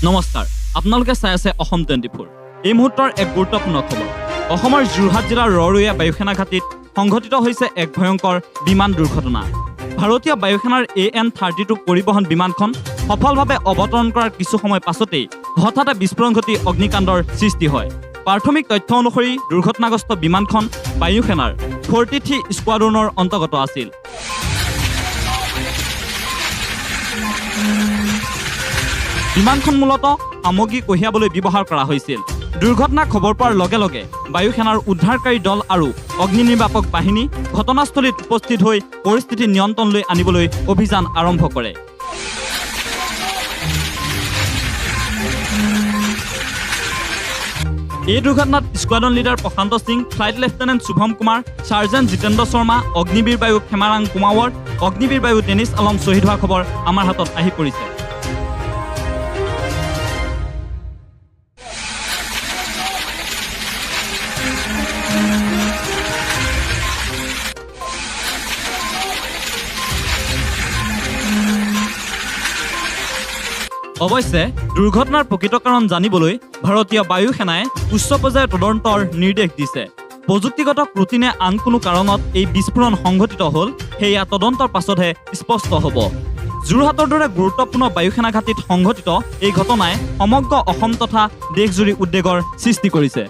নমস্কাৰ, আপোনালোকে চাই আছে অসম 24। এই মুহূৰ্তৰ এক গুৰুত্বপূৰ্ণ খবৰ। অসমৰ যোৰহাট জিলাৰ ৰৰৈয়া বায়ুসেনা ঘাটিত সংঘটিত হৈছে এক ভয়ংকৰ বিমান দুৰ্ঘটনা। ভাৰতীয় বায়ুসেনাৰ AN-32 পৰিবহণ বিমানখন সফলভাৱে অৱতৰণ কৰাৰ কিছু সময় পাছতেই হঠাতে বিস্ফোৰণ ঘটি অগ্নিকাণ্ডৰ সৃষ্টি হয়। প্ৰাথমিক তথ্য অনুসৰি দুৰ্ঘটনাগ্ৰস্ত বিমানখন বায়ুসেনাৰ 43 স্কোৱাড্ৰনৰ অন্তৰ্গত আছিল। বিমানখন মূলতঃ সামগ্ৰী কঢ়িয়াবলৈ ব্যৱহাৰ কৰা হৈছিল। দুৰ্ঘটনা খবৰ পোৱাৰ লগে লগে বায়ুসেনাৰ উদ্ধাৰকাৰী দল আৰু অগ্নি নিৰ্বাপক বাহিনী ঘটনাস্থলীত উপস্থিত হৈ পৰিস্থিতি নিয়ন্ত্ৰণলৈ আনিবলৈ অভিযান আৰম্ভ কৰে। এই দুৰ্ঘটনাত squadron leader Prashant Singh, flight lieutenant Shubham Kumar, sergeant Jitendra Sharma, Agniveer Vayu খেমাৰাং কুমাৱৰ, অগ্নিবীৰ বায়ু ডেনিছ আলম শ্বহীদ হোৱাৰ খবৰ আমাৰ হাতত আহি পৰিছে। অৱশ্যে দুৰ্ঘটনাৰ প্ৰকৃত কাৰণ জানিবলৈ ভাৰতীয় বায়ুসেনাই উচ্চ পৰ্যায়ৰ তদন্তৰ নিৰ্দেশ দিছে। প্ৰযুক্তিগত ত্ৰুটি নে আন কোনো কাৰণত এই বিস্ফোৰণ সংঘটিত হ'ল সেয়া তদন্তৰ পাছতহে স্পষ্ট হ'ব। যোৰহাটৰ দৰে গুৰুত্বপূৰ্ণ বায়ুসেনা ঘাটিত সংঘটিত এই ঘটনাই সমগ্ৰ অসম তথা দেশজুৰি উদ্বেগৰ সৃষ্টি কৰিছে।